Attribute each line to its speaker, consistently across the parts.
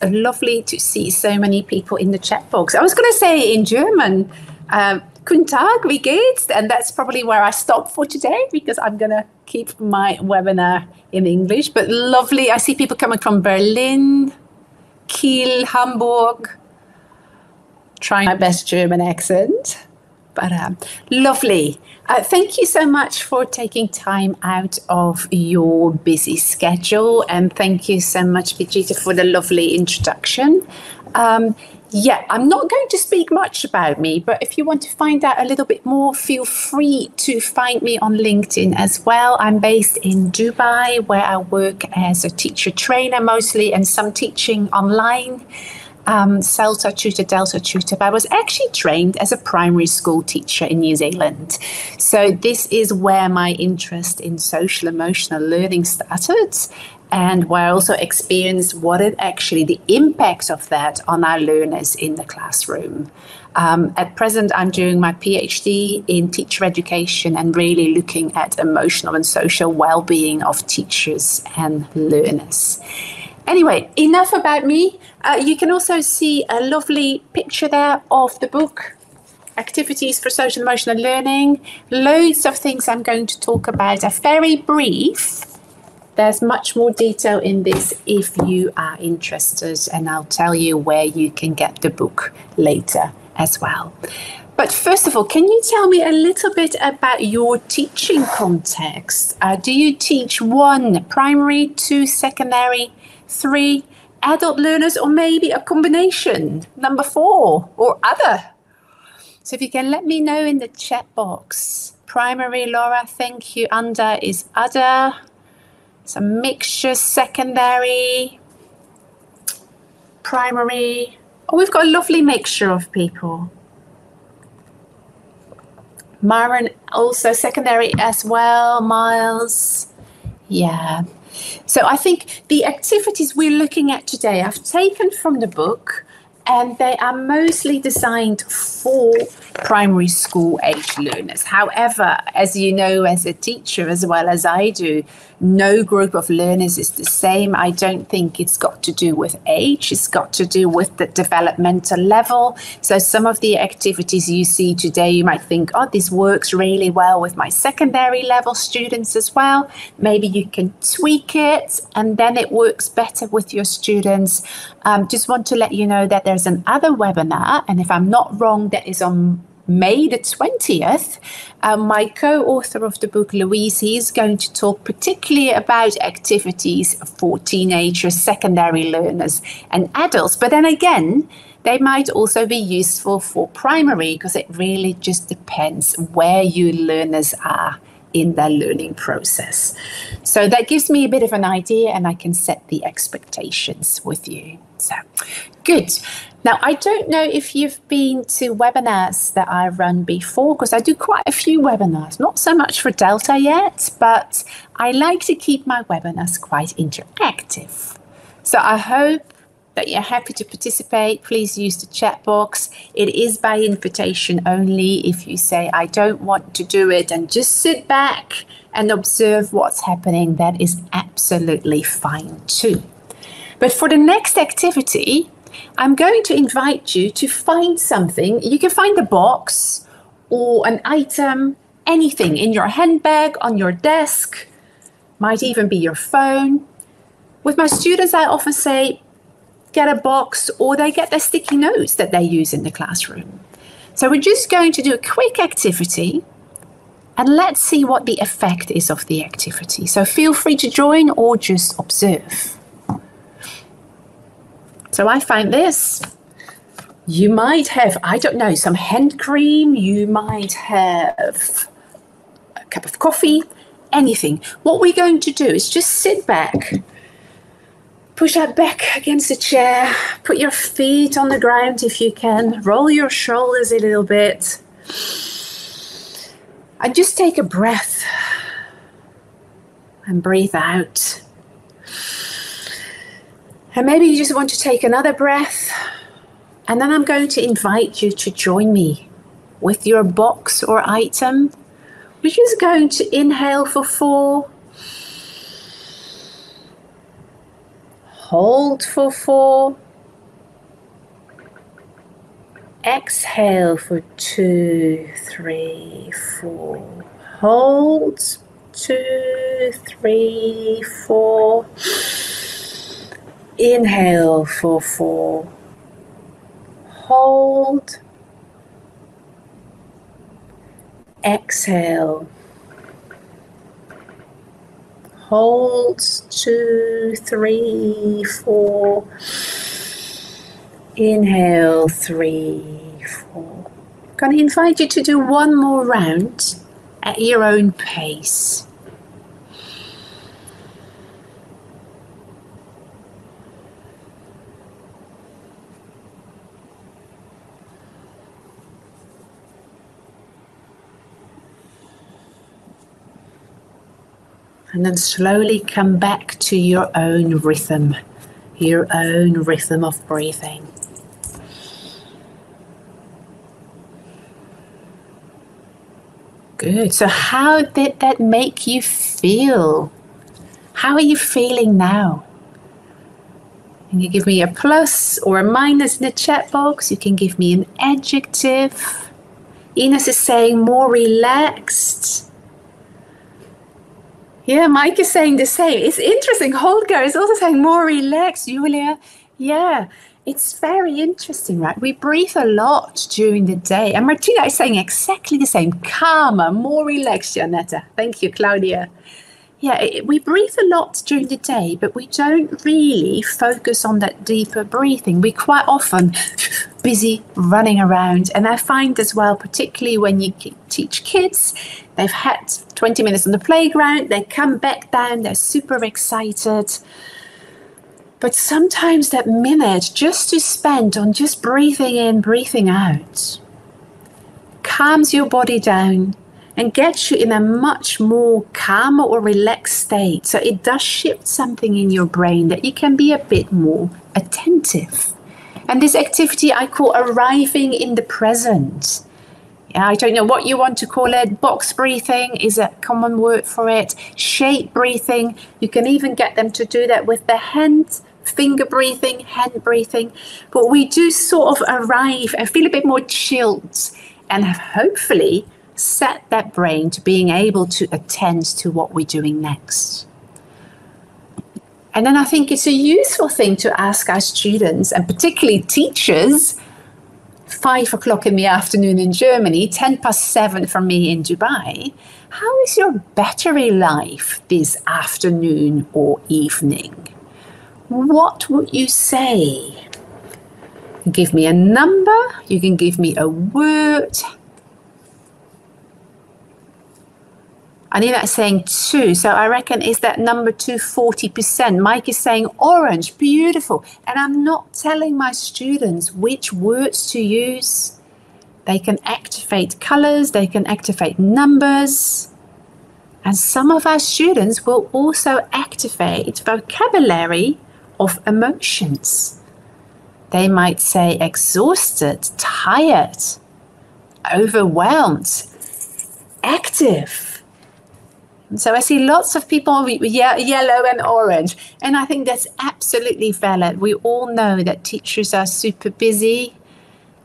Speaker 1: Lovely to see so many people in the chat box. I was going to say in German, Guten Tag, wie geht's? And that's probably where I stop for today because I'm going to keep my webinar in English. But lovely. I see people coming from Berlin, Kiel, Hamburg. Trying my best German accent. But lovely. Thank you so much for taking time out of your busy schedule. And thank you so much, Brigitte, for the lovely introduction. Yeah, I'm not going to speak much about me, but if you want to find out a little bit more, feel free to find me on LinkedIn as well. I'm based in Dubai, where I work as a teacher trainer mostly and some teaching online. Celta tutor, Delta tutor, but I was actually trained as a primary school teacher in New Zealand. So this is where my interest in social emotional learning started and where I also experienced what it actually, the impact of that on our learners in the classroom. At present, I'm doing my PhD in teacher education and really looking at emotional and social well-being of teachers and learners. Anyway, enough about me. You can also see a lovely picture there of the book, Activities for Social Emotional Learning. Loads of things I'm going to talk about are very brief. There's much more detail in this if you are interested, and I'll tell you where you can get the book later as well. But first of all, can you tell me a little bit about your teaching context? Do you teach 1 primary, 2 secondary, 3 adult learners, or maybe a combination, number 4 or other? So if you can let me know in the chat box. Primary, Laura, thank you. Under is other. It's a mixture, secondary, primary. Oh, we've got a lovely mixture of people. Myron, also secondary as well. Miles, yeah. So I think the activities we're looking at today I've taken from the book, and they are mostly designed for primary school age learners. However, as you know, as a teacher as well as I do, no group of learners is the same. I don't think it's got to do with age. It's got to do with the developmental level. So some of the activities you see today, you might think, oh, this works really well with my secondary level students as well. Maybe you can tweak it and then it works better with your students. Just want to let you know that there's another webinar, and if I'm not wrong, that is on May the 20th. My co-author of the book, Louise, he's going to talk particularly about activities for teenagers, secondary learners and adults. But then again, they might also be useful for primary because it really just depends where your learners are in their learning process. So that gives me a bit of an idea and I can set the expectations with you. So good. Now, I don't know if you've been to webinars that I run before, because I do quite a few webinars, not so much for Delta yet, but I like to keep my webinars quite interactive. So I hope that you're happy to participate. Please use the chat box. It is by invitation only. If you say, I don't want to do it and just sit back and observe what's happening, that is absolutely fine too. But for the next activity, I'm going to invite you to find something. You can find a box or an item, anything in your handbag, on your desk, might even be your phone. With my students, I often say, get a box, or they get their sticky notes that they use in the classroom. So we're just going to do a quick activity and let's see what the effect is of the activity. So feel free to join or just observe. So I find this. You might have, I don't know, some hand cream. You might have a cup of coffee, anything. What we're going to do is just sit back, push that back against the chair, put your feet on the ground if you can, roll your shoulders a little bit, and just take a breath and breathe out. And maybe you just want to take another breath, and then I'm going to invite you to join me with your box or item. We're just going to inhale for 4, Hold for 4. Exhale for 2, 3, 4. Hold. 2, 3, 4. Inhale for 4. Hold. Exhale. Hold. 2, 3, 4. Inhale, 3, 4. I'm going to invite you to do one more round at your own pace. And then slowly come back to your own rhythm of breathing. Good. So how did that make you feel? How are you feeling now? Can you give me a plus or a minus in the chat box? You can give me an adjective. Ines is saying more relaxed. Yeah, Mike is saying the same. It's interesting. Holger is also saying more relaxed. Julia, yeah, it's very interesting, right? We breathe a lot during the day. And Martina is saying exactly the same. Calmer, more relaxed, Janetta. Thank you, Claudia. Yeah, we breathe a lot during the day, but we don't really focus on that deeper breathing. We quite often busy running around. And I find as well, particularly when you teach kids, they've had 20 minutes on the playground, they come back down, they're super excited. But sometimes that minute just to spend on just breathing in, breathing out, calms your body down and gets you in a much more calmer or relaxed state. So it does shift something in your brain that you can be a bit more attentive. And this activity I call arriving in the present. Yeah, I don't know what you want to call it. Box breathing is a common word for it. Shape breathing. You can even get them to do that with the hand, finger breathing, hand breathing. But we do sort of arrive and feel a bit more chilled and have hopefully set that brain to being able to attend to what we're doing next. And then I think it's a useful thing to ask our students, and particularly teachers, 5 o'clock in the afternoon in Germany, 7:10 for me in Dubai, how is your battery life this afternoon or evening? What would you say? Give me a number, you can give me a word. Anina is saying 2, so I reckon is that number 2 40%? Mike is saying orange, beautiful. And I'm not telling my students which words to use. They can activate colors, they can activate numbers. And some of our students will also activate vocabulary of emotions. They might say exhausted, tired, overwhelmed, active. So I see lots of people with yellow and orange, and I think that's absolutely valid. We all know that teachers are super busy,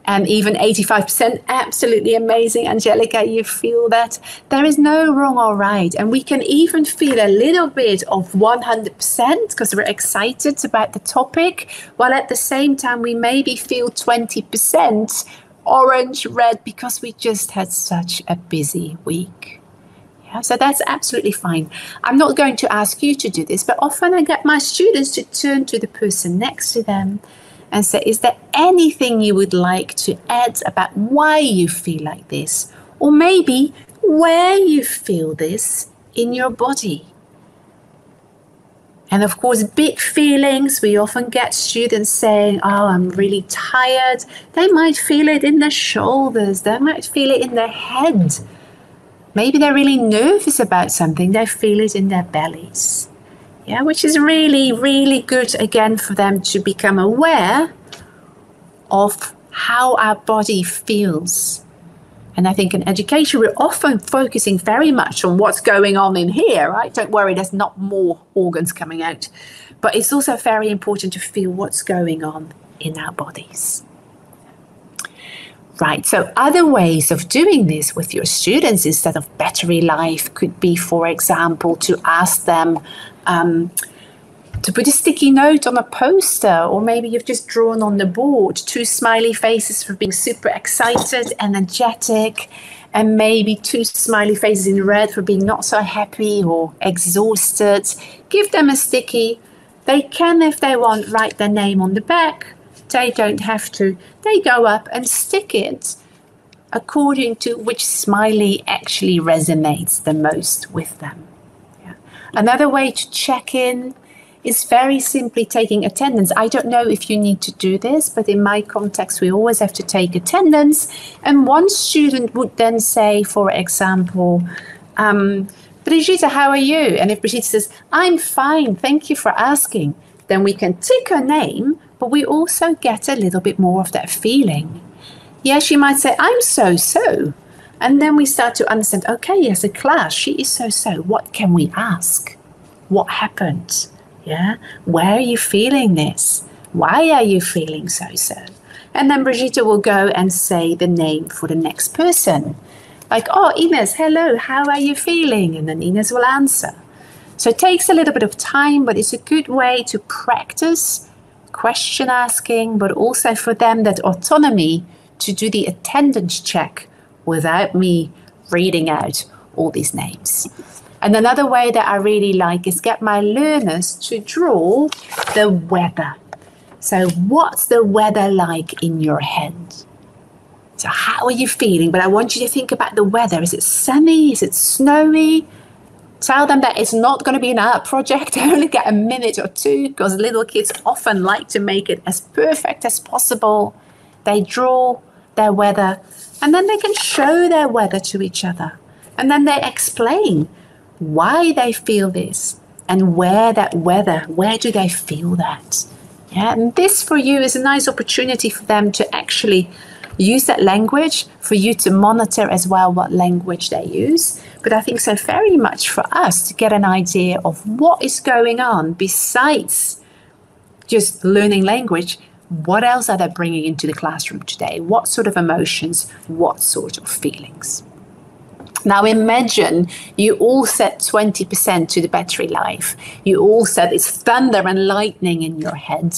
Speaker 1: and even 85%, absolutely amazing. Angelica, you feel that? There is no wrong or right, and we can even feel a little bit of 100% because we're excited about the topic, while at the same time we maybe feel 20% orange, red, because we just had such a busy week. Yeah, so that's absolutely fine. I'm not going to ask you to do this, but often I get my students to turn to the person next to them and say, is there anything you would like to add about why you feel like this? Or maybe where you feel this in your body? And of course, big feelings, we often get students saying, oh, I'm really tired. They might feel it in their shoulders. They might feel it in their head. Maybe they're really nervous about something. They feel it in their bellies. Yeah, which is really, really good, again, for them to become aware of how our body feels. And I think in education, we're often focusing very much on what's going on in here, right? Don't worry, there's not more organs coming out. But it's also very important to feel what's going on in our bodies. Right, so other ways of doing this with your students instead of battery life could be, for example, to ask them to put a sticky note on a poster, or maybe you've just drawn on the board 2 smiley faces for being super excited, energetic, and maybe 2 smiley faces in red for being not so happy or exhausted. Give them a sticky. They can, if they want, write their name on the back. They don't have to. They go up and stick it according to which smiley actually resonates the most with them. Yeah. Another way to check in is very simply taking attendance. I don't know if you need to do this, but in my context, we always have to take attendance. And one student would then say, for example, Brigitte, how are you? And if Brigitte says, I'm fine, thank you for asking, then we can tick her name, but we also get a little bit more of that feeling. Yeah, she might say, I'm so-so. And then we start to understand, okay, as a class, she is so-so. What can we ask? What happened? Yeah, where are you feeling this? Why are you feeling so-so? And then Brigitte will go and say the name for the next person. Like, oh, Ines, hello, how are you feeling? And then Ines will answer. So it takes a little bit of time, but it's a good way to practice question asking, but also for them that autonomy to do the attendance check without me reading out all these names. And another way that I really like is get my learners to draw the weather. So what's the weather like in your head? So how are you feeling? But I want you to think about the weather. Is it sunny? Is it snowy? Tell them that it's not going to be an art project. They only get a minute or 2 because little kids often like to make it as perfect as possible. They draw their weather and then they can show their weather to each other. And then they explain why they feel this and where that weather, where do they feel that? Yeah, and this for you is a nice opportunity for them to actually use that language, for you to monitor as well what language they use. But I think so very much for us to get an idea of what is going on besides just learning language. What else are they bringing into the classroom today? What sort of emotions? What sort of feelings? Now imagine you all set 20% to the battery life. You all said it's thunder and lightning in your head.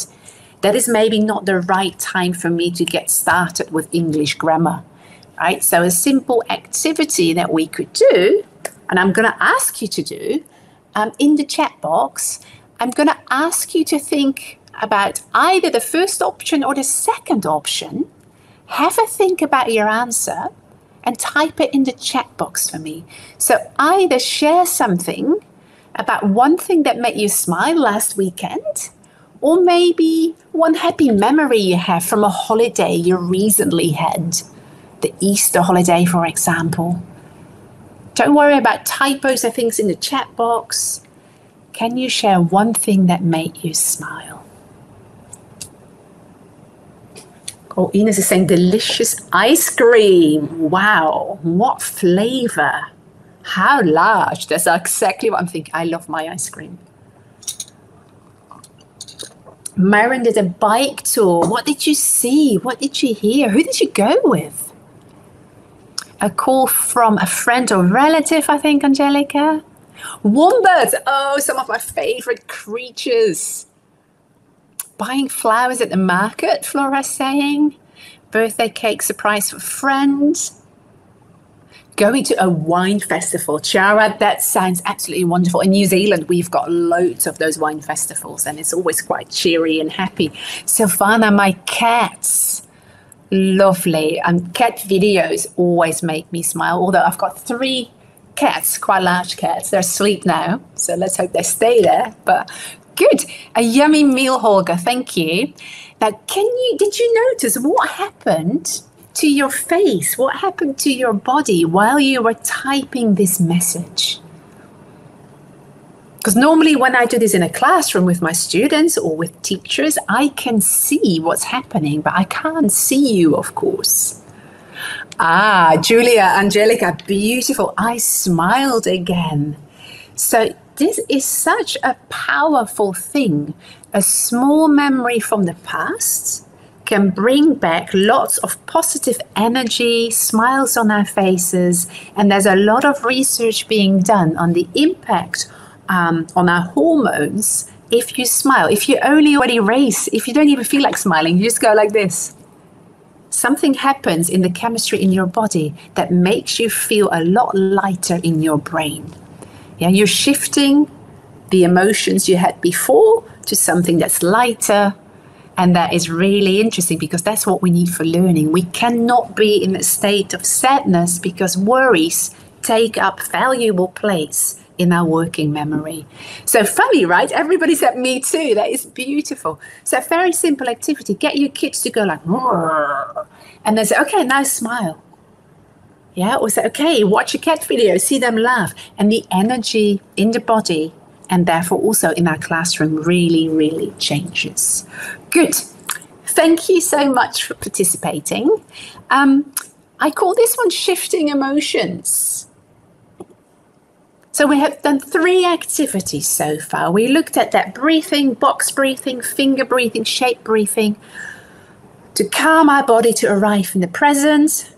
Speaker 1: That is maybe not the right time for me to get started with English grammar, right? So a simple activity that we could do, and I'm going to ask you to do, in the chat box, I'm going to ask you to think about either the first option or the second option. Have a think about your answer and type it in the chat box for me. So either share something about one thing that made you smile last weekend, or maybe one happy memory you have from a holiday you recently had, the Easter holiday, for example. Don't worry about typos and things in the chat box. Can you share one thing that made you smile? Oh, Ines is saying delicious ice cream. Wow, what flavor? How large? That's exactly what I'm thinking. I love my ice cream. Maren did a bike tour. What did you see? What did you hear? Who did you go with? A call from a friend or relative, I think, Angelica. Wombats. Oh, some of my favorite creatures. Buying flowers at the market, Flora's saying. Birthday cake surprise for friends. Going to a wine festival. Chiara, that sounds absolutely wonderful. In New Zealand, we've got loads of those wine festivals and it's always quite cheery and happy. Silvana, my cats. Lovely. Cat videos always make me smile, although I've got 3 cats, quite large cats. They're asleep now, so let's hope they stay there. But good. A yummy meal, Holger. Thank you. Now, did you notice what happened to your face? What happened to your body while you were typing this message? Because normally when I do this in a classroom with my students or with teachers, I can see what's happening, but I can't see you, of course. Julia, Angelica, beautiful. I smiled again. So this is such a powerful thing. A small memory from the past can bring back lots of positive energy, smiles on our faces, and there's a lot of research being done on the impact on our hormones if you smile. If you only already race, if you don't even feel like smiling, you just go like this. Something happens in the chemistry in your body that makes you feel a lot lighter in your brain. Yeah, you're shifting the emotions you had before to something that's lighter. And that is really interesting because that's what we need for learning. We cannot be in a state of sadness because worries take up valuable place in our working memory. So funny, right? Everybody said me too. That is beautiful. So a very simple activity. Get your kids to go like, and then say, okay, now smile. Yeah, or say, okay, watch a cat video, see them laugh. And the energy in the body and therefore also in our classroom really, really changes. Good. Thank you so much for participating. I call this one shifting emotions. So we have done 3 activities so far. We looked at that breathing, box breathing, finger breathing, shape breathing, to calm our body to arrive in the present.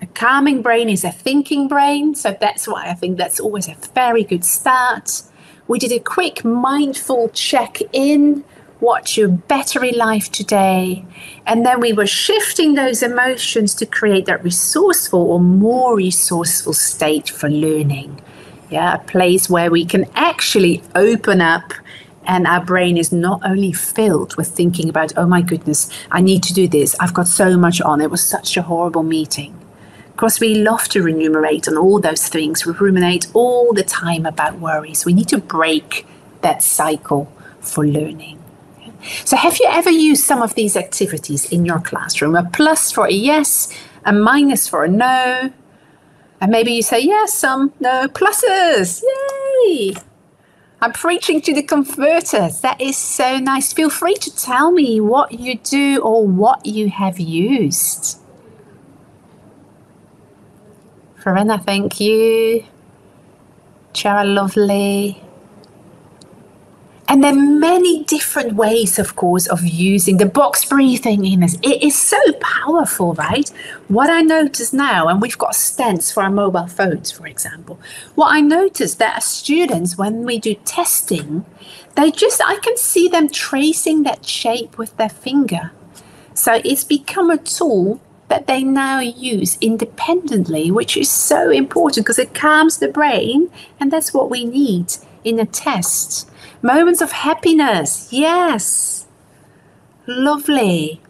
Speaker 1: A calming brain is a thinking brain, so that's why I think that's always a very good start. We did a quick mindful check-in. What's your battery life today? And then we were shifting those emotions to create that resourceful or more resourceful state for learning. Yeah, a place where we can actually open up and our brain is not only filled with thinking about, oh my goodness, I need to do this. I've got so much on. It was such a horrible meeting. Of course, we love to ruminate on all those things. We ruminate all the time about worries. We need to break that cycle for learning. So have you ever used some of these activities in your classroom? A plus for a yes, a minus for a no. And maybe you say, yes, some, no, pluses. Yay! I'm preaching to the converters. That is so nice. Feel free to tell me what you do or what you have used. Verena, thank you. Chara, lovely. And there are many different ways, of course, of using the box breathing in this. It is so powerful, right? What I notice now, and we've got stands for our mobile phones, for example. What I notice that as students, when we do testing, I can see them tracing that shape with their finger. So it's become a tool that they now use independently, which is so important because it calms the brain, and that's what we need in a test. Moments of happiness, yes, lovely.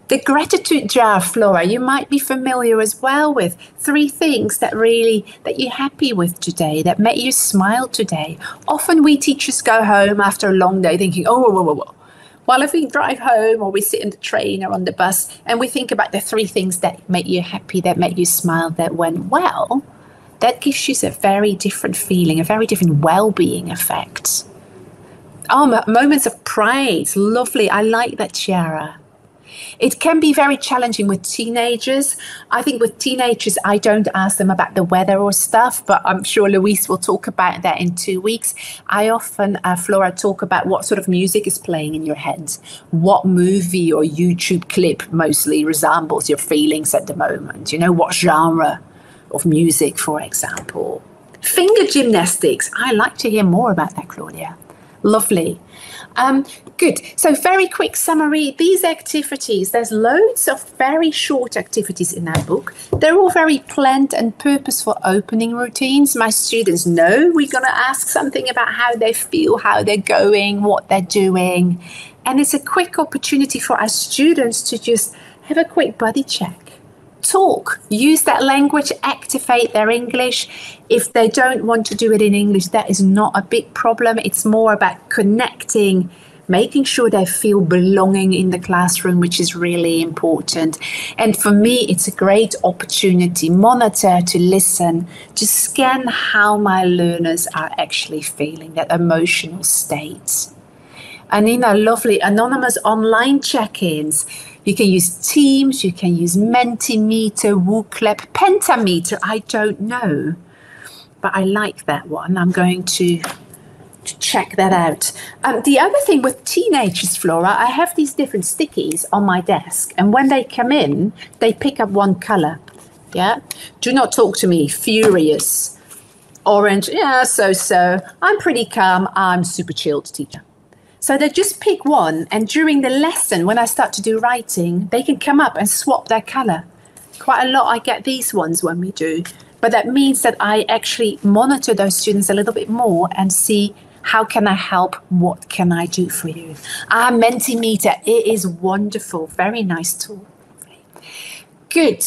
Speaker 1: The gratitude jar, Flora, you might be familiar as well with 3 things that you're happy with today, that make you smile today. Often we teachers go home after a long day thinking, oh. While if we drive home or we sit in the train or on the bus and we think about the 3 things that make you happy, that make you smile, that went well, that gives you a very different feeling, a very different well-being effect. Oh, moments of pride, lovely. I like that, Chiara. It can be very challenging with teenagers. I think with teenagers, I don't ask them about the weather or stuff, but I'm sure Louise will talk about that in 2 weeks. I often, Flora, talk about what sort of music is playing in your head, what movie or YouTube clip mostly resembles your feelings at the moment. You know, what genre of music, for example. Finger gymnastics. I like to hear more about that, Claudia. Lovely. Good. So very quick summary. These activities, there's loads of very short activities in our book. They're all very planned and purposeful opening routines. My students know we're going to ask something about how they feel, how they're going, what they're doing. And it's a quick opportunity for our students to just have a quick body check. Talk, use that language, activate their English. If they don't want to do it in English, that is not a big problem. It's more about connecting, making sure they feel belonging in the classroom, which is really important. And for me, it's a great opportunity, monitor, to listen, to scan how my learners are actually feeling, that emotional state. And lovely anonymous online check-ins. You can use Teams, you can use Mentimeter, Wooclap, Pentameter, I don't know. But I like that one. I'm going to check that out. The other thing with teenagers, Flora, I have these different stickies on my desk, and when they come in, they pick up one color. Yeah, do not talk to me, furious, orange, yeah, so. I'm pretty calm, I'm super chilled teacher. So they just pick one, and during the lesson, when I start to do writing, they can come up and swap their color. Quite a lot I get these ones when we do, but that means that I actually monitor those students a little bit more and see how can I help, what can I do for you. Mentimeter, it is wonderful, very nice tool. Good.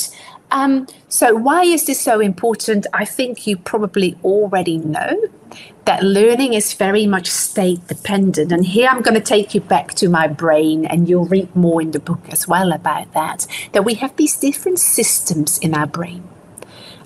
Speaker 1: So why is this so important? I think you probably already know that learning is very much state dependent. And here I'm going to take you back to my brain, and you'll read more in the book as well about that we have these different systems in our brain.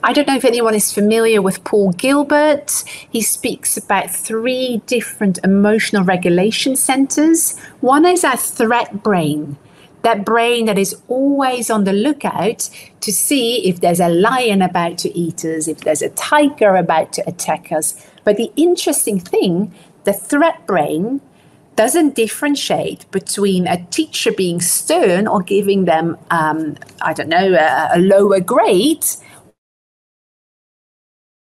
Speaker 1: I don't know if anyone is familiar with Paul Gilbert. He speaks about 3 different emotional regulation centers. One is our threat brain. That brain that is always on the lookout to see if there's a lion about to eat us, if there's a tiger about to attack us. But the interesting thing, the threat brain doesn't differentiate between a teacher being stern or giving them, a lower grade,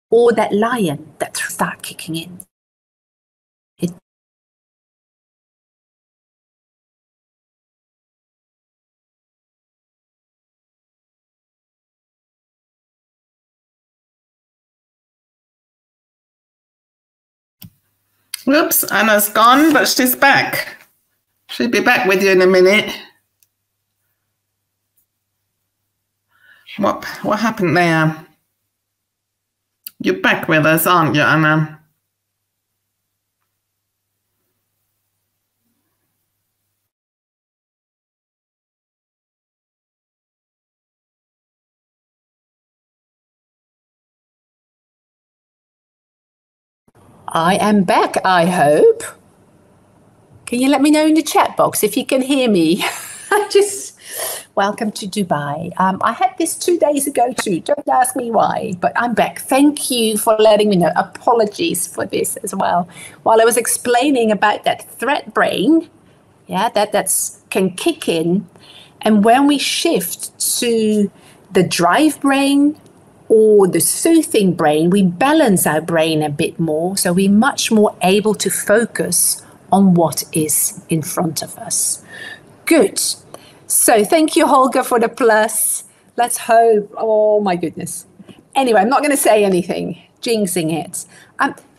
Speaker 1: or that lion that start kicking in.
Speaker 2: Whoops, Anna's gone, but she's back. She'll be back with you in a minute. What happened there? You're back with us, aren't you, Anna?
Speaker 1: I am back, I hope. Can you let me know in the chat box if you can hear me? Welcome to Dubai. I had this 2 days ago too. Don't ask me why, but I'm back. Thank you for letting me know. Apologies for this as well. While I was explaining about that threat brain, that's can kick in. And when we shift to the drive brain or the soothing brain, we balance our brain a bit more. So we're much more able to focus on what is in front of us. Good. So thank you, Holger, for the plus. Let's hope. Oh, my goodness. Anyway, I'm not going to say anything, jinxing it.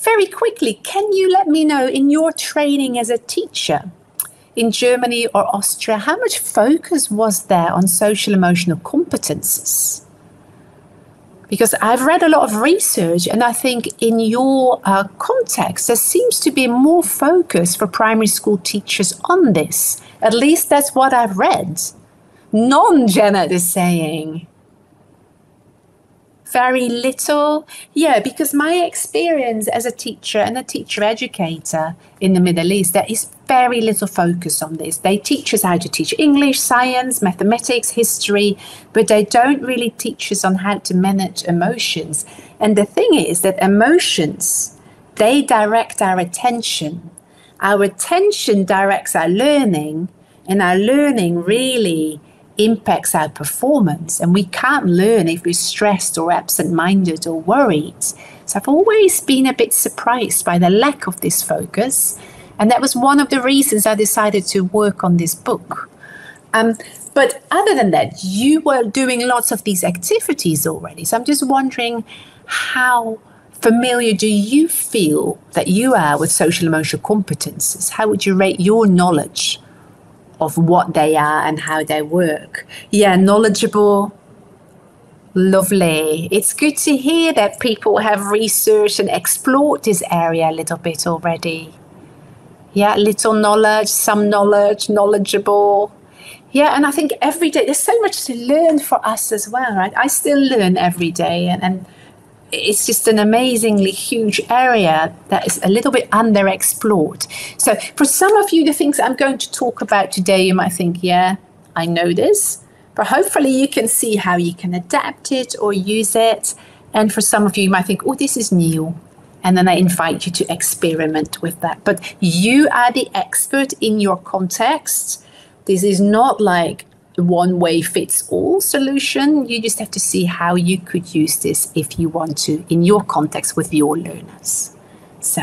Speaker 1: Very quickly, can you let me know in your training as a teacher in Germany or Austria, how much focus was there on social emotional competences? Because I've read a lot of research, and I think in your context, there seems to be more focus for primary school teachers on this. At least that's what I've read. Janet is saying. Very little. Yeah, because my experience as a teacher and a teacher educator in the Middle East, there is very little focus on this. They teach us how to teach English, science, mathematics, history, but they don't really teach us on how to manage emotions. And the thing is that emotions, they direct our attention. Our attention directs our learning, and our learning really impacts our performance, and we can't learn if we're stressed or absent-minded or worried. So I've always been a bit surprised by the lack of this focus, and that was one of the reasons I decided to work on this book. But other than that, you were doing lots of these activities already, so I'm just wondering, how familiar do you feel that you are with social emotional competences? How would you rate your knowledge of what they are and how they work? Yeah, knowledgeable. Lovely. It's good to hear that people have researched and explored this area a little bit already. Yeah, little knowledge, some knowledge, knowledgeable. Yeah, and I think every day there's so much to learn for us as well, right? I still learn every day, and it's just an amazingly huge area that is a little bit underexplored. So for some of you, the things I'm going to talk about today, you might think, yeah, I know this, but hopefully you can see how you can adapt it or use it. And for some of you, you might think, oh, this is new. And then I invite you to experiment with that. But you are the expert in your context. This is not like one way fits all solution. You just have to see how you could use this if you want to in your context with your learners. So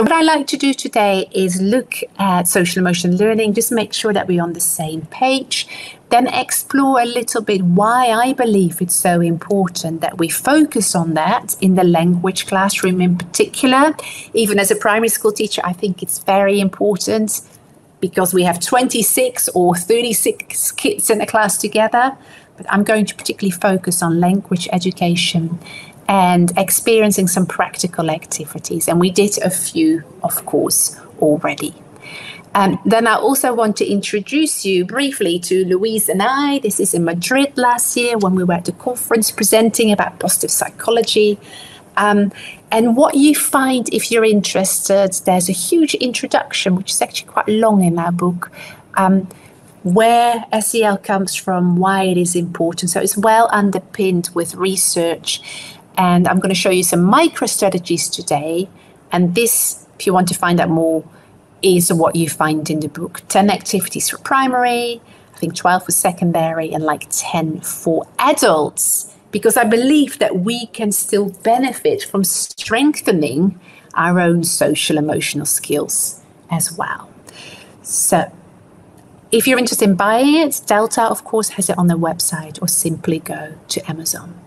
Speaker 1: what I like to do today is look at social emotional learning, just make sure that we're on the same page, then explore a little bit why I believe it's so important that we focus on that in the language classroom in particular. Even as a primary school teacher, I think it's very important because we have 26 or 36 kids in a class together. But I'm going to particularly focus on language education and experiencing some practical activities. And we did a few, of course, already. Then I also want to introduce you briefly to Louise and I. This is in Madrid last year when we were at the conference presenting about positive psychology. And what you find if you're interested, there's a huge introduction, which is actually quite long in our book, where SEL comes from, why it is important. So it's well underpinned with research. And I'm going to show you some micro strategies today. And this, if you want to find out more, is what you find in the book. 10 activities for primary, I think 12 for secondary, and like 10 for adults. Because I believe that we can still benefit from strengthening our own social emotional skills as well. So if you're interested in buying it, Delta, of course, has it on their website, or simply go to Amazon.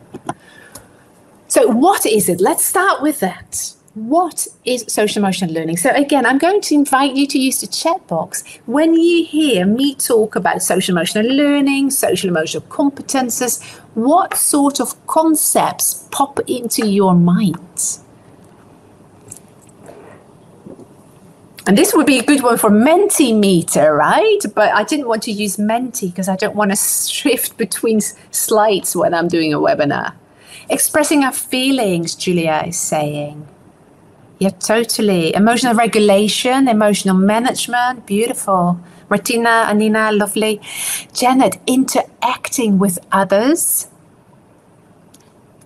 Speaker 1: So what is it? Let's start with that. What is social emotional learning? So again, I'm going to invite you to use the chat box. When you hear me talk about social emotional learning, social emotional competences, what sort of concepts pop into your mind? And this would be a good one for Mentimeter, right? But I didn't want to use Menti because I don't want to shift between slides when I'm doing a webinar. Expressing our feelings, Julia is saying. Yeah, totally. Emotional regulation, emotional management, beautiful. Martina, Anina, lovely. Janet, interacting with others.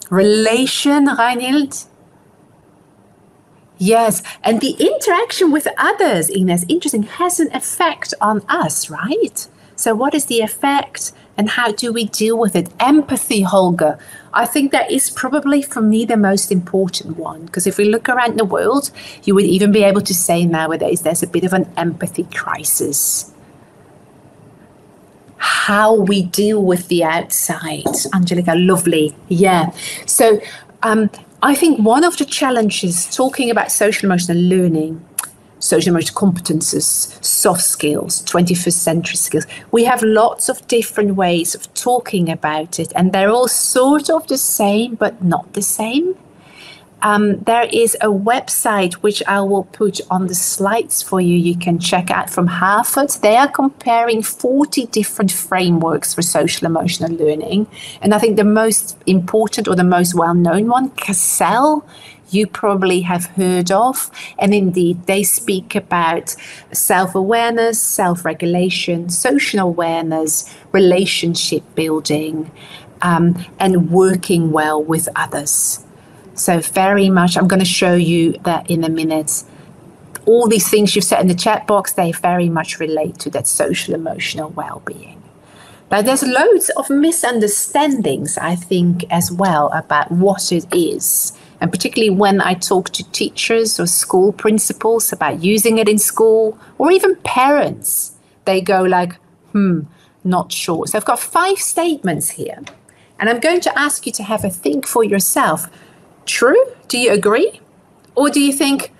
Speaker 1: Relation, Reinhild. Yes, and the interaction with others, Ines, interesting, has an effect on us, right? So what is the effect and how do we deal with it? Empathy, Holger. I think that is probably for me the most important one, because if we look around the world, you would even be able to say nowadays there's a bit of an empathy crisis. How we deal with the outside. Angelica, lovely. Yeah. So I think one of the challenges talking about social emotional learning, social emotional competences, soft skills, 21st century skills. We have lots of different ways of talking about it, and they're all sort of the same, but not the same. There is a website which I will put on the slides for you. You can check out from Harvard. They are comparing 40 different frameworks for social emotional learning. And I think the most important or the most well-known one, Cassell, you probably have heard of. And indeed, they speak about self-awareness, self-regulation, social awareness, relationship building, and working well with others. So very much, I'm going to show you that in a minute. All these things you've said in the chat box, they very much relate to that social emotional well-being. But there's loads of misunderstandings, I think, as well about what it is. And particularly when I talk to teachers or school principals about using it in school, or even parents, they go like, not sure. So I've got 5 statements here. And I'm going to ask you to have a think for yourself. True? Do you agree? Or do you think,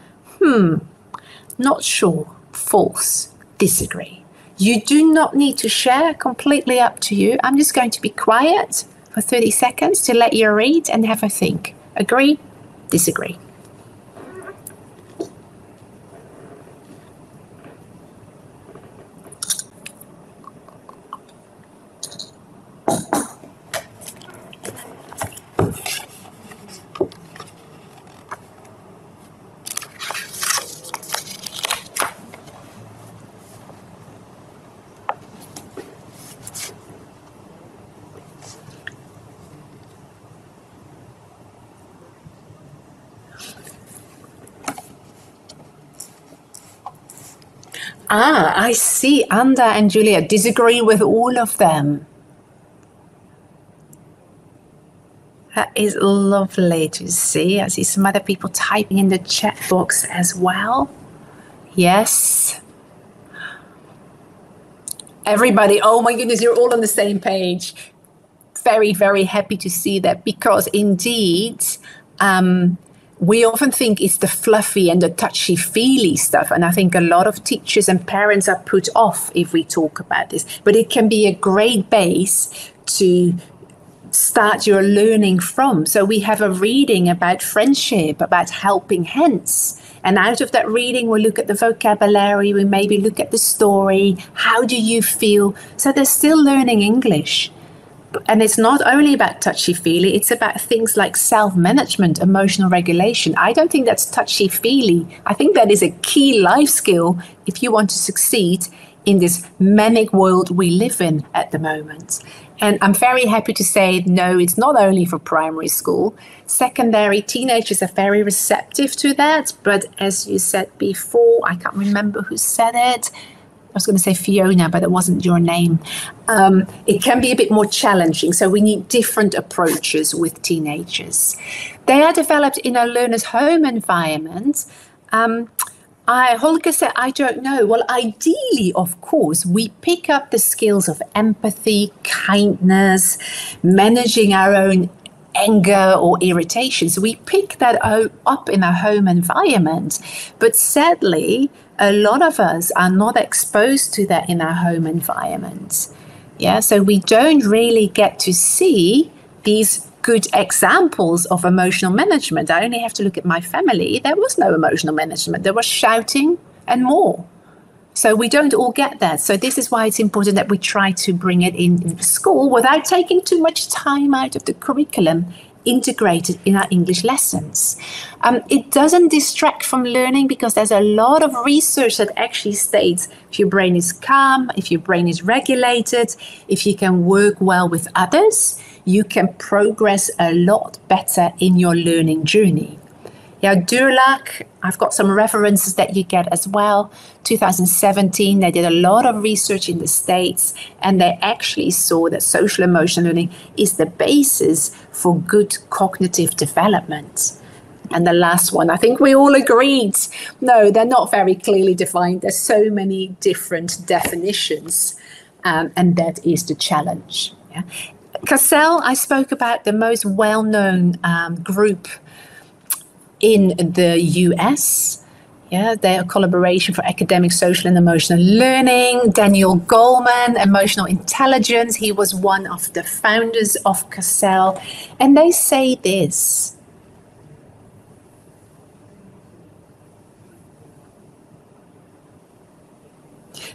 Speaker 1: not sure, false, disagree? You do not need to share, completely up to you. I'm just going to be quiet for 30 seconds to let you read and have a think. Agree? Disagree? I see. Anda and Julia disagree with all of them. That is lovely to see. I see some other people typing in the chat box as well. Yes. Everybody, oh my goodness, you're all on the same page. Very, very happy to see that, because indeed, we often think it's the fluffy and the touchy-feely stuff. And I think a lot of teachers and parents are put off if we talk about this. But it can be a great base to start your learning from. So we have a reading about friendship, about helping hands. And out of that reading, we'll look at the vocabulary, we maybe look at the story. How do you feel? So they're still learning English. And it's not only about touchy-feely, it's about things like self-management, emotional regulation. I don't think that's touchy-feely. I think that is a key life skill if you want to succeed in this manic world we live in at the moment. And I'm very happy to say, no, it's not only for primary school. Secondary teenagers are very receptive to that. But as you said before, I can't remember who said it. I was going to say Fiona, but it wasn't your name. It can be a bit more challenging. So we need different approaches with teenagers. They are developed in a learner's home environment. Holger said, I don't know. Well, ideally, of course, we pick up the skills of empathy, kindness, managing our own anger or irritation. So we pick that up in our home environment. But sadly, a lot of us are not exposed to that in our home environment. Yeah, so we don't really get to see these good examples of emotional management. I only have to look at my family. There was no emotional management. There was shouting and more. So we don't all get that. So this is why it's important that we try to bring it in school without taking too much time out of the curriculum, integrated in our English lessons. It doesn't distract from learning, because there's a lot of research that actually states if your brain is calm, if your brain is regulated, if you can work well with others, you can progress a lot better in your learning journey. Yeah, Durlac, I've got some references that you get as well. 2017, they did a lot of research in the States, and they actually saw that social emotional learning is the basis for good cognitive development. And the last one, I think we all agreed. No, they're not very clearly defined. There's so many different definitions, and that is the challenge. Yeah. CASEL, I spoke about the most well-known group in the US. Yeah, they are collaboration for academic, social and emotional learning. Daniel Goleman, emotional intelligence. He was one of the founders of CASEL. And they say this: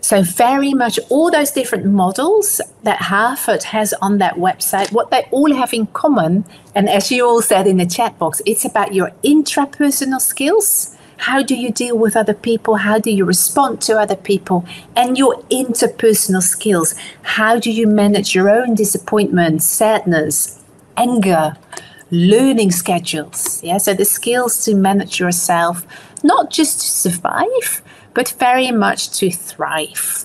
Speaker 1: so very much all those different models that Harvard has on that website, what they all have in common, and as you all said in the chat box, it's about your intrapersonal skills. How do you deal with other people? How do you respond to other people? And your interpersonal skills. How do you manage your own disappointment, sadness, anger, learning schedules? Yeah, so the skills to manage yourself, not just to survive, but very much to thrive.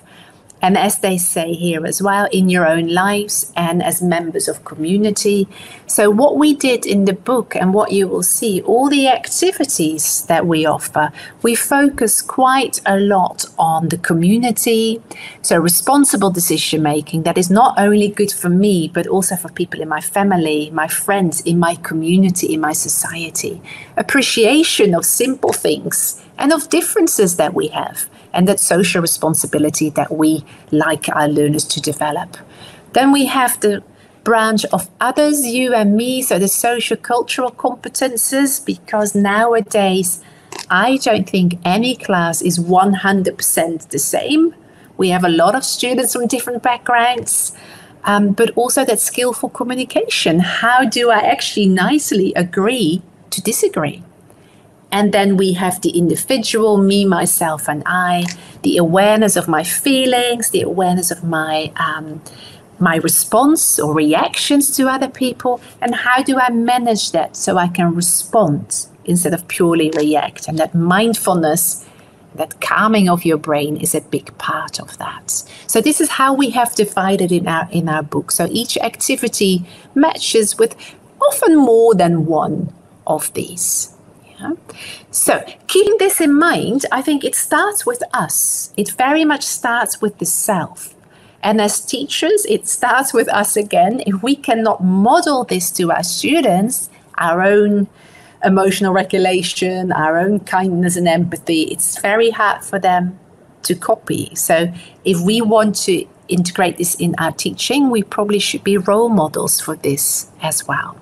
Speaker 1: And as they say here as well, in your own lives and as members of community. So what we did in the book, and what you will see, all the activities that we offer, we focus quite a lot on the community. So responsible decision making, that is not only good for me, but also for people in my family, my friends, in my community, in my society. Appreciation of simple things and of differences that we have, and that social responsibility that we like our learners to develop. Then we have the branch of others, you and me, so the social cultural competences, because nowadays I don't think any class is 100% the same. We have a lot of students from different backgrounds, but also that skillful communication. How do I actually nicely agree to disagree? And then we have the individual, me, myself, and I, the awareness of my feelings, the awareness of my response or reactions to other people, and how do I manage that so I can respond instead of purely react. And that mindfulness That calming of your brain is a big part of that. So this is how we have divided in our book. So each activity matches with often more than one of these. Yeah? So keeping this in mind, I think it starts with us. It very much starts with the self. And as teachers, it starts with us again. If we cannot model this to our students, our own emotional regulation, our own kindness and empathy, it's very hard for them to copy. So if we want to integrate this in our teaching, we probably should be role models for this as well.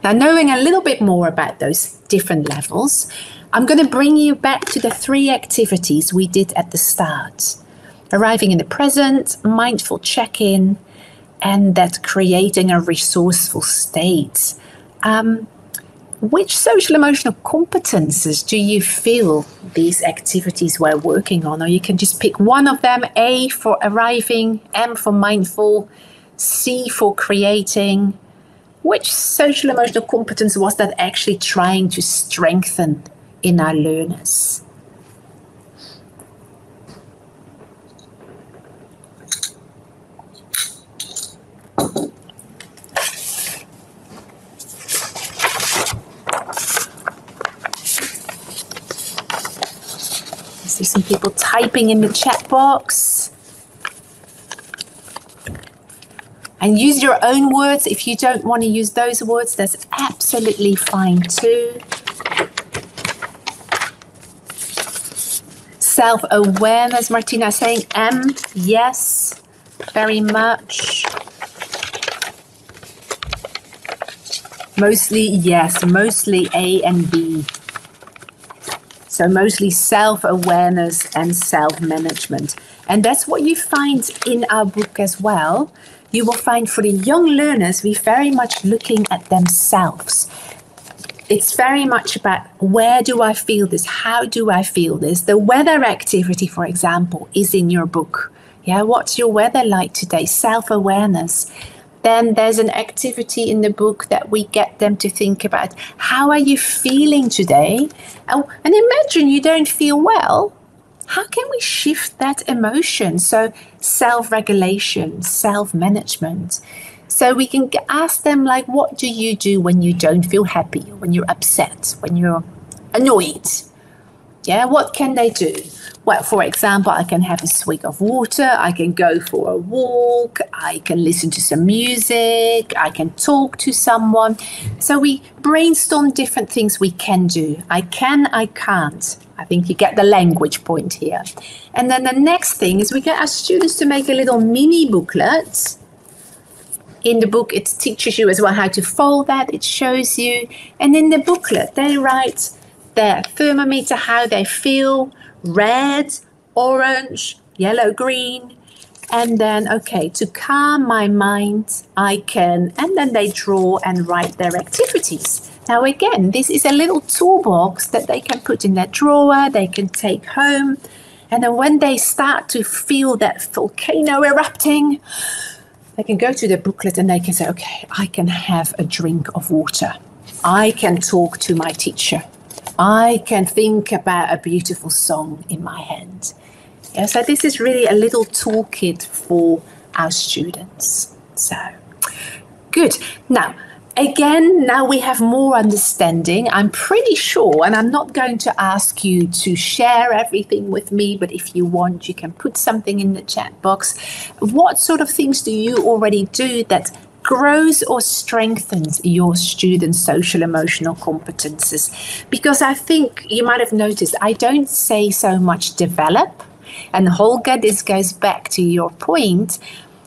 Speaker 1: Now, knowing a little bit more about those different levels, I'm going to bring you back to the 3 activities we did at the start. Arriving in the present, mindful check-in, and that creating a resourceful state. Which social emotional competences do you feel these activities were working on? Or you can just pick one of them. A for arriving, M for mindful, C for creating. Which social emotional competence was that actually trying to strengthen in our learners? I see some people typing in the chat box. And use your own words. If you don't want to use those words, that's absolutely fine too. Self-awareness, Martina saying M, yes, very much. Mostly yes, mostly A and B. So mostly self-awareness and self-management. And that's what you find in our book as well. You will find for the young learners, we're very much looking at themselves. It's very much about where do I feel this? How do I feel this? The weather activity, for example, is in your book. Yeah, what's your weather like today? Self-awareness. Then there's an activity in the book that we get them to think about. How are you feeling today? Oh, and imagine you don't feel well. How can we shift that emotion? So self-regulation, self-management. So we can ask them, like, what do you do when you don't feel happy, when you're upset, when you're annoyed? Yeah, what can they do? Well, for example, I can have a swig of water, I can go for a walk, I can listen to some music, I can talk to someone. So we brainstorm different things we can do. I can, I can't. I think you get the language point here. And then the next thing is we get our students to make a little mini booklet. In the book, it teaches you as well how to fold that. It shows you. And in the booklet, they write their thermometer, how they feel, red, orange, yellow, green. And then, okay, to calm my mind, I can, and then they draw and write their activities. Now, again, this is a little toolbox that they can put in their drawer, they can take home. And then when they start to feel that volcano erupting, they can go to the booklet and they can say, okay, I can have a drink of water. I can talk to my teacher. I can think about a beautiful song in my head. Yeah, so this is really a little toolkit for our students. So, good. Now, again, now we have more understanding. I'm pretty sure, and I'm not going to ask you to share everything with me, but if you want, you can put something in the chat box. What sort of things do you already do that grows or strengthens your students' social emotional competences? Because I think you might have noticed I don't say so much develop. And Holger, this goes back to your point.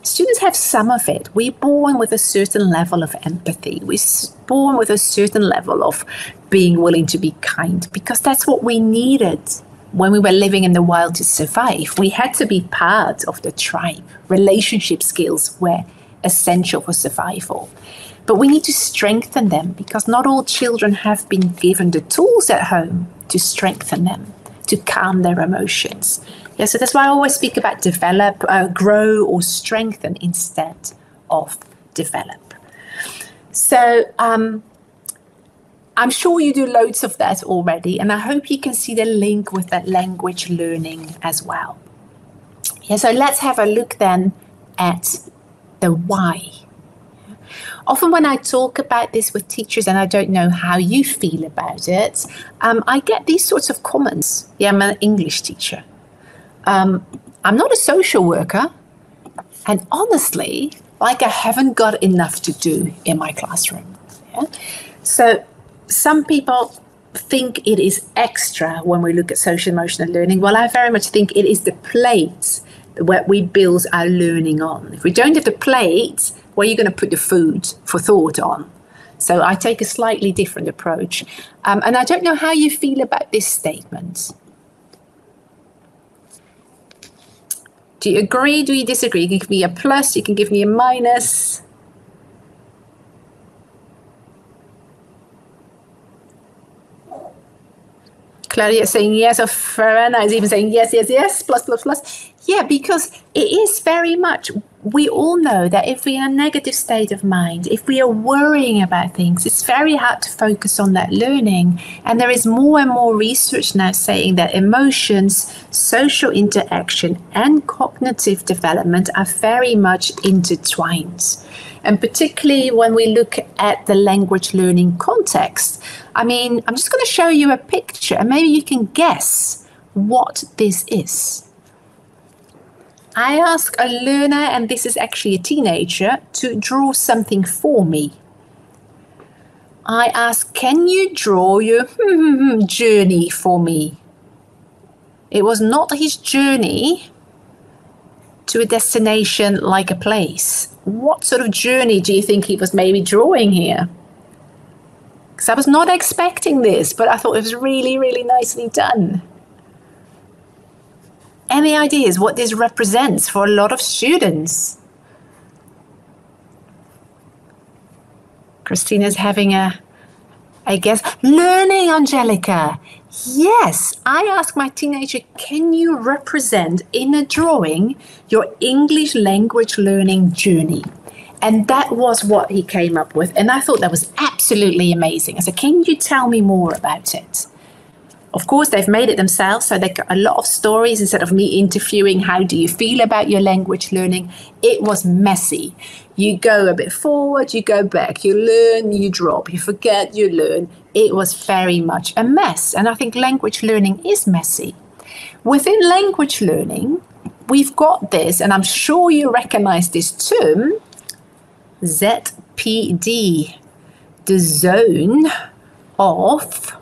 Speaker 1: Students have some of it. We're born with a certain level of empathy. We're born with a certain level of being willing to be kind, because that's what we needed when we were living in the wild to survive. We had to be part of the tribe. Relationship skills were essential for survival. But we need to strengthen them, because not all children have been given the tools at home to strengthen them, to calm their emotions. Yeah, so that's why I always speak about develop, grow or strengthen instead of develop. So I'm I'm sure you do loads of that already, and I hope you can see the link with that language learning as well. Yeah, so let's have a look then at the why. Often when I talk about this with teachers, and I don't know how you feel about it, I get these sorts of comments. Yeah, I'm an English teacher. I'm not a social worker, and honestly, I haven't got enough to do in my classroom. Yeah? So some people think it is extra when we look at social emotional learning. Well, I very much think it is the plate that we build our learning on. If we don't have the plate, where are you going to put the food for thought on? So I take a slightly different approach. And I don't know how you feel about this statement. Do you agree? Do you disagree? You can give me a plus, you can give me a minus. Claudia is saying yes, or Farana is even saying yes, plus, plus, plus. Yeah, because it is very much, we all know that if we're in a negative state of mind, if we are worrying about things, it's very hard to focus on that learning. And there is more and more research now saying that emotions, social interaction, and cognitive development are very much intertwined. And particularly when we look at the language learning context, I mean, I'm just going to show you a picture and maybe you can guess what this is. I ask a learner, and this is actually a teenager, to draw something for me. I ask, can you draw your journey for me? It was not his journey to a destination like a place. What sort of journey do you think he was maybe drawing here? Because I was not expecting this, but I thought it was really, really nicely done. Any ideas what this represents for a lot of students? Christina's having a guess. Learning, Angelica. Yes, I asked my teenager, can you represent in a drawing your English language learning journey? And that was what he came up with. And I thought that was absolutely amazing. I said, can you tell me more about it? Of course, they've made it themselves, so they got a lot of stories instead of me interviewing, how do you feel about your language learning? It was messy. You go a bit forward, you go back, you learn, you drop, you forget, you learn. It was very much a mess. And I think language learning is messy. Within language learning, we've got this, and I'm sure you recognize this term, ZPD, the zone of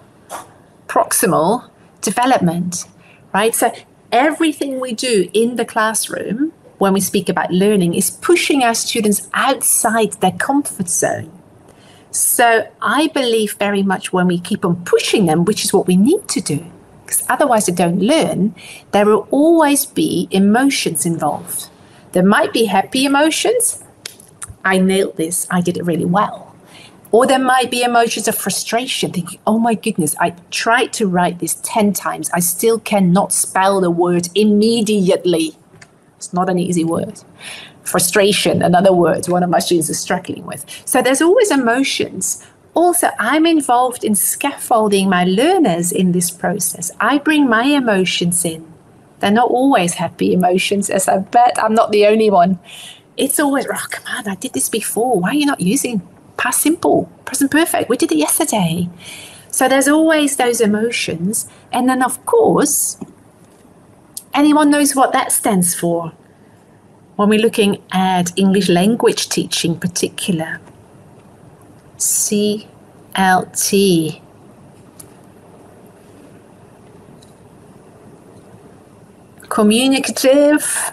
Speaker 1: proximal development, right? So everything we do in the classroom when we speak about learning is pushing our students outside their comfort zone. So I believe very much when we keep on pushing them, which is what we need to do, because otherwise they don't learn, there will always be emotions involved. There might be happy emotions. I nailed this. I did it really well. Or there might be emotions of frustration, thinking, oh my goodness, I tried to write this 10 times. I still cannot spell the word immediately. It's not an easy word. Frustration, another word one of my students is struggling with. So there's always emotions. Also, I'm involved in scaffolding my learners in this process. I bring my emotions in. They're not always happy emotions, as I bet I'm not the only one. It's always, oh, come on, I did this before. Why are you not using past simple, present perfect? We did it yesterday. So there's always those emotions. And then, of course, anyone knows what that stands for when we're looking at English language teaching in particular. CLT. Communicative.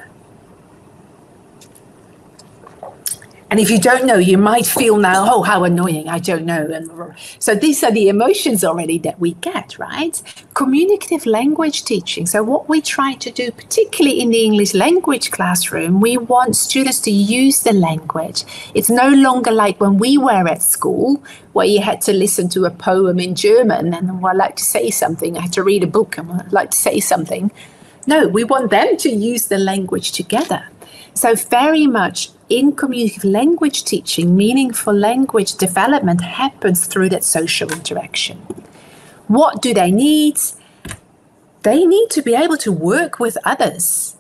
Speaker 1: And if you don't know, you might feel now, oh, how annoying, I don't know. And so these are the emotions already that we get, right? Communicative language teaching. So what we try to do, particularly in the English language classroom, we want students to use the language. It's no longer like when we were at school, where you had to listen to a poem in German and I'd like to say something. I had to read a book and I'd like to say something. No, we want them to use the language together. So very much in communicative language teaching, meaningful language development happens through that social interaction. What do they need? They need to be able to work with others.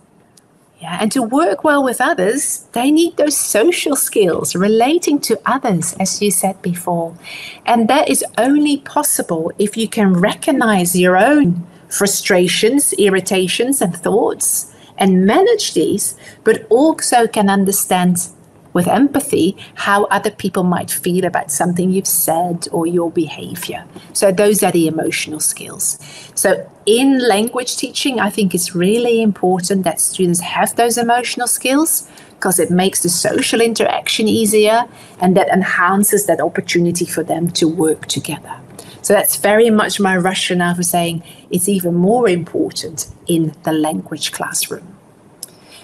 Speaker 1: Yeah, and to work well with others, they need those social skills, relating to others, as you said before. And that is only possible if you can recognize your own frustrations, irritations, and thoughts and manage these, but also can understand with empathy how other people might feel about something you've said or your behavior. So those are the emotional skills. So in language teaching, I think it's really important that students have those emotional skills because it makes the social interaction easier and that enhances that opportunity for them to work together. So that's very much my rationale for saying it's even more important in the language classroom.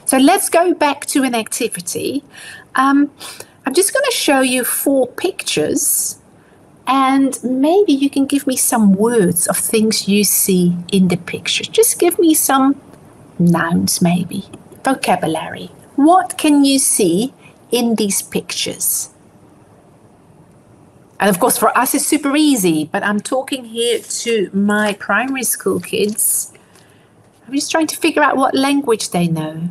Speaker 1: So let's go back to an activity. I'm just going to show you 4 pictures and maybe you can give me some words of things you see in the pictures. Just give me some nouns maybe, vocabulary. What can you see in these pictures? And of course for us it's super easy, but I'm talking here to my primary school kids. I'm just trying to figure out what language they know.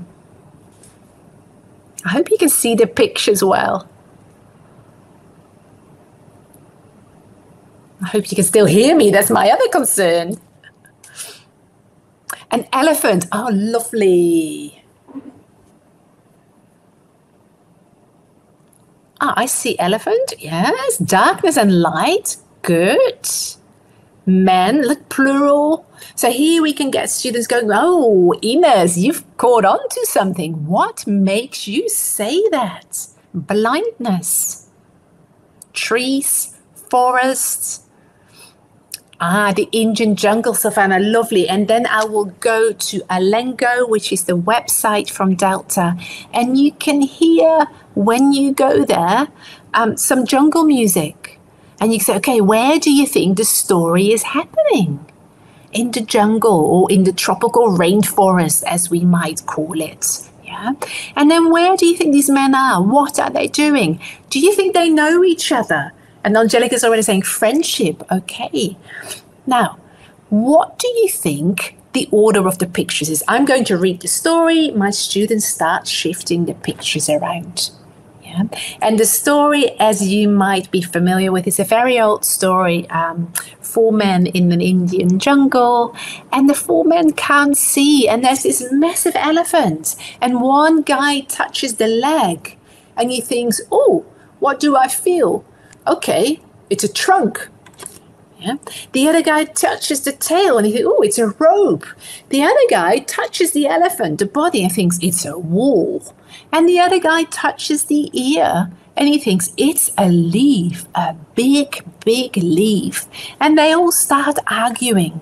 Speaker 1: I hope you can see the pictures well. I hope you can still hear me. That's my other concern. An elephant. Oh, lovely. Ah, I see elephant. Yes. Darkness and light. Good. Men, look, plural. So here we can get students going, oh, Ines, you've caught on to something. What makes you say that? Blindness. Trees, forests. Ah, the Indian jungle savannah, lovely. And then I will go to Alengo, which is the website from Delta. And you can hear, when you go there, some jungle music. And you say, okay, where do you think the story is happening? In the jungle or in the tropical rainforest, as we might call it. Yeah. And then where do you think these men are? What are they doing? Do you think they know each other? And Angelica's already saying friendship. Okay. Now, what do you think the order of the pictures is? I'm going to read the story. My students start shifting the pictures around. Yeah. And the story, as you might be familiar with, is a very old story. 4 men in an Indian jungle, and the 4 men can't see. And there's this massive elephant, and one guy touches the leg, and he thinks, oh, what do I feel? Okay, it's a trunk. Yeah. The other guy touches the tail, and he thinks, oh, it's a rope. The other guy touches the elephant, the body, and thinks it's a wall. And the other guy touches the ear and he thinks it's a leaf, a big, big leaf. And they all start arguing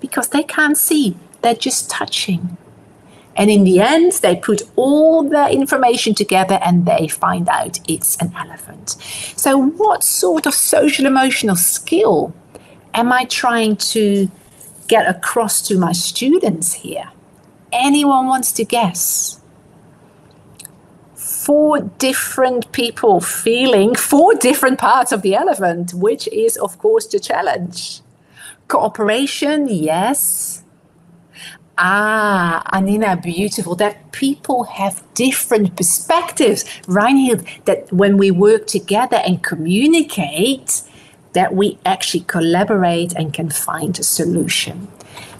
Speaker 1: because they can't see. They're just touching. And in the end, they put all the information together and they find out it's an elephant. So what sort of social emotional skill am I trying to get across to my students here? Anyone wants to guess? 4 different people feeling 4 different parts of the elephant, which is, of course, the challenge. Cooperation, yes. Ah, Anina, beautiful. That people have different perspectives. Reinhild, that when we work together and communicate, that we actually collaborate and can find a solution.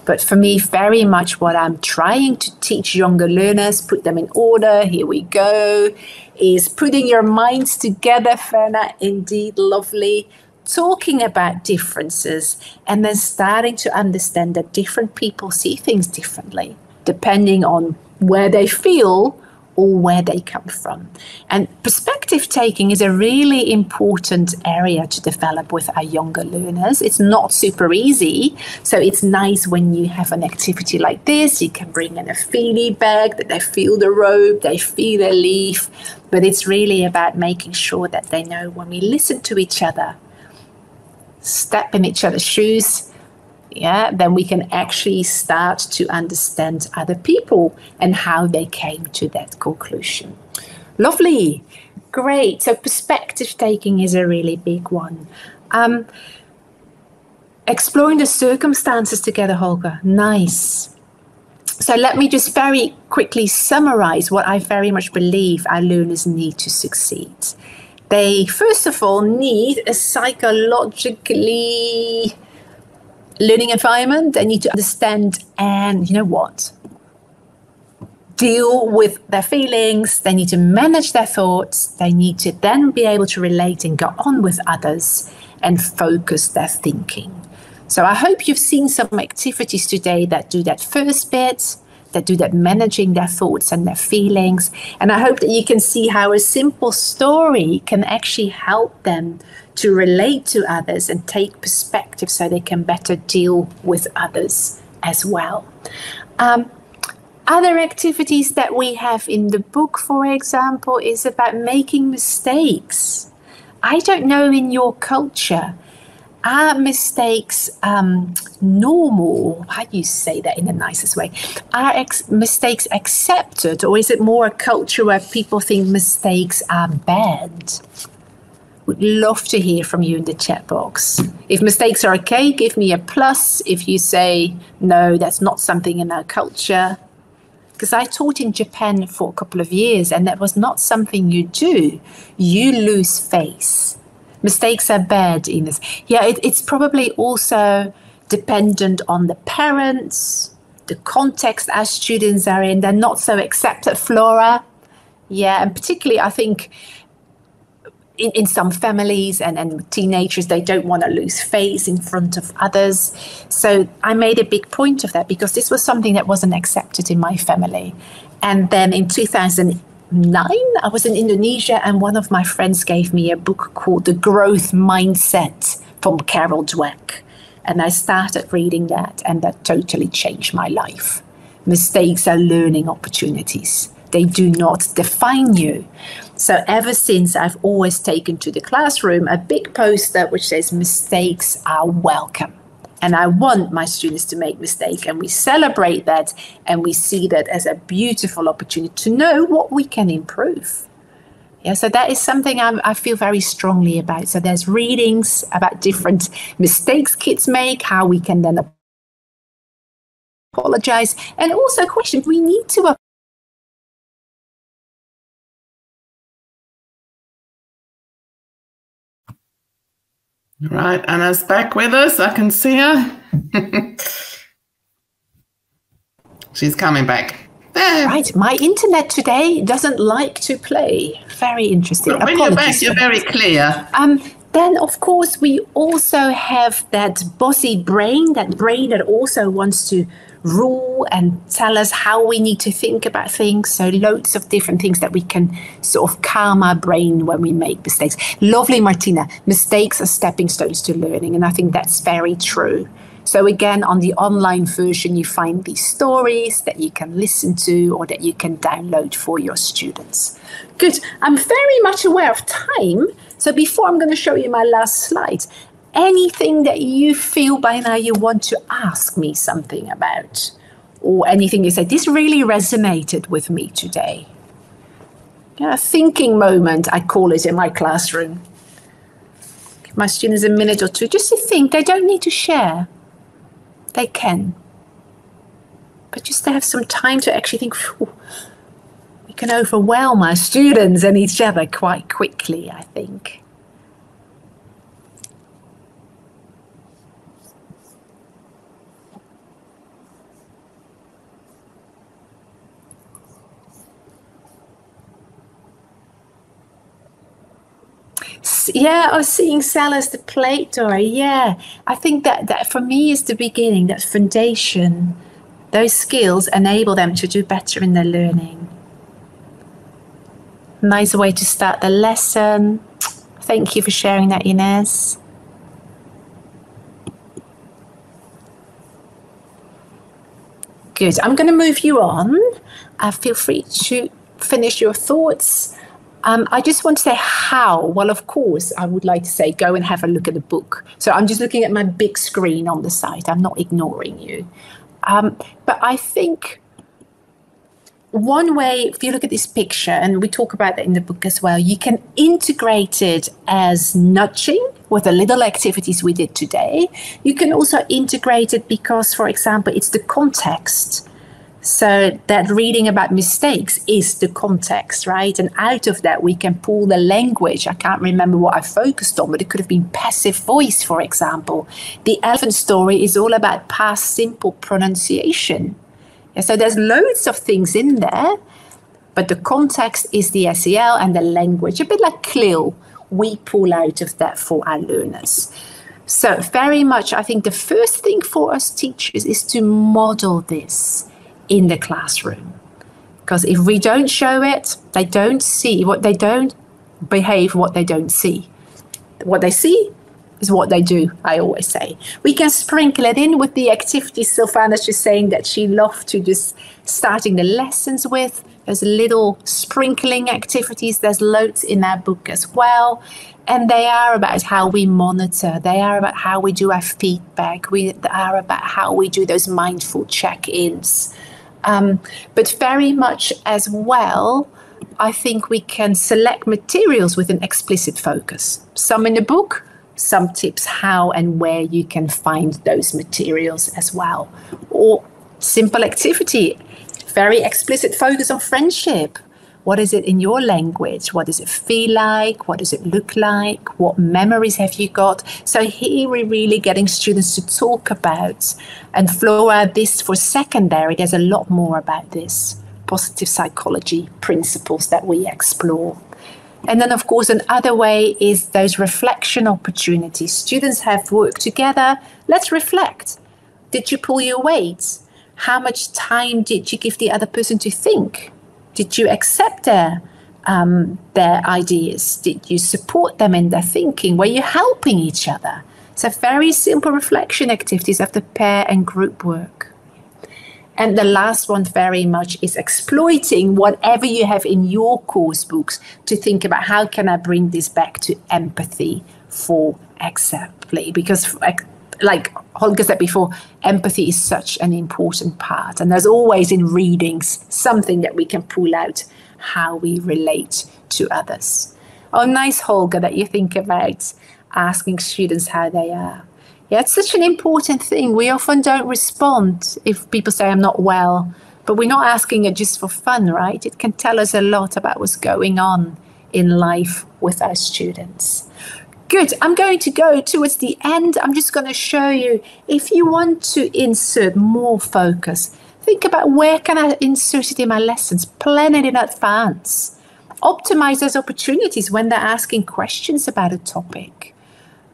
Speaker 1: But for me, very much what I'm trying to teach younger learners, put them in order, here we go, is putting your minds together, Ferna, indeed, lovely, talking about differences, and then starting to understand that different people see things differently, depending on where they feel or where they come from. And perspective taking is a really important area to develop with our younger learners. It's not super easy, so it's nice when you have an activity like this. You can bring in a feelie bag, that they feel the rope, they feel a leaf, but it's really about making sure that they know when we listen to each other, step in each other's shoes, yeah, then we can actually start to understand other people and how they came to that conclusion. Lovely. Great. So perspective taking is a really big one. Exploring the circumstances together, Holger. Nice. So let me just very quickly summarize what I very much believe our learners need to succeed. They, first of all, need a psychologically learning environment. They need to understand and, you know what, deal with their feelings. They need to manage their thoughts. They need to then be able to relate and go on with others and focus their thinking. So I hope you've seen some activities today that do that first bit, that do that managing their thoughts and their feelings. And I hope that you can see how a simple story can actually help them to relate to others and take perspective so they can better deal with others as well. Other activities that we have in the book, for example, is about making mistakes. I don't know in your culture, are mistakes normal? How do you say that in the nicest way? Are mistakes accepted, or is it more a culture where people think mistakes are bad? Would love to hear from you in the chat box. If mistakes are okay, give me a plus. If you say, no, that's not something in our culture. Because I taught in Japan for a couple of years, and that was not something you do. You lose face. Mistakes are bad, Ines. Yeah, it's probably also dependent on the parents, the context our students are in. They're not so accepted, Flora. Yeah, and particularly I think in some families and teenagers, they don't want to lose face in front of others. So I made a big point of that because this was something that wasn't accepted in my family. And then in 2009, I was in Indonesia, and one of my friends gave me a book called The Growth Mindset from Carol Dweck. And I started reading that, and that totally changed my life. Mistakes are learning opportunities. They do not define you. So ever since, I've always taken to the classroom a big poster which says mistakes are welcome. And I want my students to make mistakes, and we celebrate that, and we see that as a beautiful opportunity to know what we can improve. Yeah, so that is something I feel very strongly about. So there's readings about different mistakes kids make, how we can then apologize, and also questions we need to
Speaker 2: Right, Anna's back with us. I can see her. She's coming back. There.
Speaker 1: Right, my internet today doesn't like to play. Very interesting.
Speaker 2: But when you're back, you're very clear.
Speaker 1: Then, of course, we also have that bossy brain, that also wants to rule and tell us how we need to think about things. So loads of different things that we can sort of calm our brain when we make mistakes. Lovely, Martina. Mistakes are stepping stones to learning. And I think that's very true. So again, on the online version, you find these stories that you can listen to or that you can download for your students. Good. I'm very much aware of time. So before I'm going to show you my last slide, anything that you feel by now you want to ask me something about, or anything you say, this really resonated with me today. Yeah, a thinking moment, I call it in my classroom. Give my students a minute or two just to think. They don't need to share. They can. But just to have some time to actually think, we can overwhelm our students and each other quite quickly, I think. Yeah, I was seeing Salah's the plate door. Yeah, I think that for me is the beginning, that foundation. Those skills enable them to do better in their learning. Nice way to start the lesson. Thank you for sharing that, Ines. Good. I'm going to move you on. Feel free to finish your thoughts. I just want to say how. Well, of course, I would like to say go and have a look at the book. So I'm just looking at my big screen on the site. I'm not ignoring you. But I think one way, if you look at this picture, and we talk about that in the book as well, you can integrate it as nudging with the little activities we did today. You can also integrate it because, for example, it's the context. So that reading about mistakes is the context, right? And out of that, we can pull the language. I can't remember what I focused on, but it could have been passive voice, for example. The elephant story is all about past simple pronunciation. Yeah, so there's loads of things in there, but the context is the SEL and the language, a bit like CLIL. We pull out of that for our learners. So very much, I think the first thing for us teachers is to model this in the classroom. Because if we don't show it, they don't see what they don't behave, what they don't see. What they see is what they do, I always say. We can sprinkle it in with the activities Sylvana's just saying that she loved to just starting the lessons with. There's little sprinkling activities. There's loads in our book as well. And they are about how we monitor. They are about how we do our feedback. They are about how we do those mindful check-ins. But very much as well, I think we can select materials with an explicit focus. Some in the book, some tips how and where you can find those materials as well. Or simple activity, very explicit focus on friendship. What is it in your language? What does it feel like? What does it look like? What memories have you got? So here we're really getting students to talk about. And Flora, this for secondary, there's a lot more about this. Positive psychology principles that we explore. And then, of course, another way is those reflection opportunities. Students have worked together. Let's reflect. Did you pull your weight? How much time did you give the other person to think? Did you accept their ideas? Did you support them in their thinking? Were you helping each other? So very simple reflection activities of the pair and group work. And the last one very much is exploiting whatever you have in your course books to think about how can I bring this back to empathy, for example. Because like Holger said before, empathy is such an important part. And there's always in readings something that we can pull out how we relate to others. Oh, nice, Holger, that you think about asking students how they are. Yeah, it's such an important thing. We often don't respond if people say, I'm not well, but we're not asking it just for fun, right? It can tell us a lot about what's going on in life with our students. Good. I'm going to go towards the end. I'm just going to show you, if you want to insert more focus, think about where can I insert it in my lessons, plan it in advance, optimize those opportunities when they're asking questions about a topic.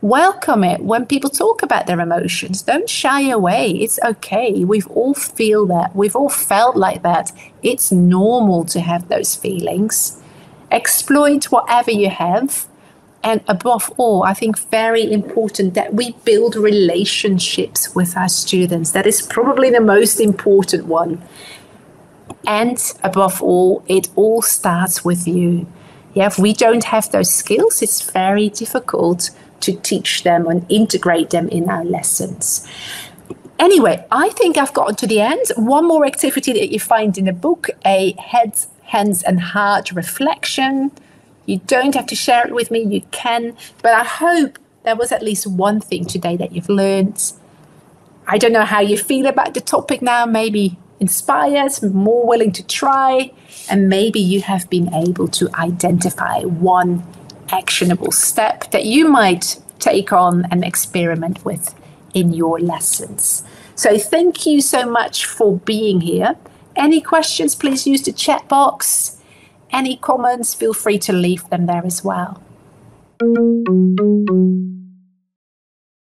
Speaker 1: Welcome it when people talk about their emotions. Don't shy away. It's okay. We've all feel that. We've all felt like that. It's normal to have those feelings. Exploit whatever you have. And above all, I think very important that we build relationships with our students. That is probably the most important one. And above all, it all starts with you. Yeah, if we don't have those skills, it's very difficult to teach them and integrate them in our lessons. Anyway, I think I've gotten to the end. One more activity that you find in the book, a head, hands and heart reflection. You don't have to share it with me, you can, but I hope there was at least one thing today that you've learned. I don't know how you feel about the topic now, maybe inspired, more willing to try, and maybe you have been able to identify one actionable step that you might take on and experiment with in your lessons. So thank you so much for being here. Any questions, please use the chat box. Any comments, feel free to leave them there as well.